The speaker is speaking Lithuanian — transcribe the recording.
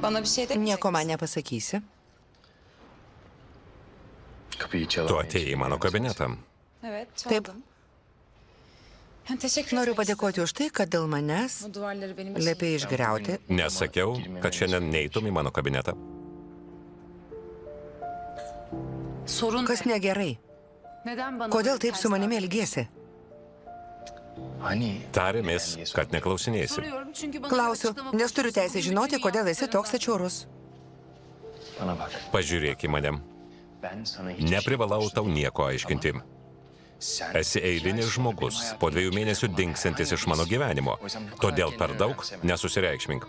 Bana bir şey demeyecek Nieko man misin? nepasakysi. Tu atėjai į mano kabinetą. Evet, Taip. çaldım. Teşekkür Noriu etmek istedim. padėkoti už tai, kad dėl manęs Bu duvarları benim için liepė išgriauti. Nesakiau, kad šiandien neitum į mano kabinetą. Sorun Kas ne? negerai? Neden bana Kodėl böyle taip su ters manimi davranıyorsun? elgiesi? Tarėmės, kad neklausinėsi. Soruyorum çünkü bana Klausiu, açıklama nes turiu teisę bugün žinoti, bütün kodėl esi toks yaptıklarından. atšiaurus. Pažiūrėk į mane. Neprivalau tau nieko aiškinti. Esi eilinis žmogus, po 2 mėnesių dingsantis iš mano gyvenimo. Todėl per daug nesusireikšmink.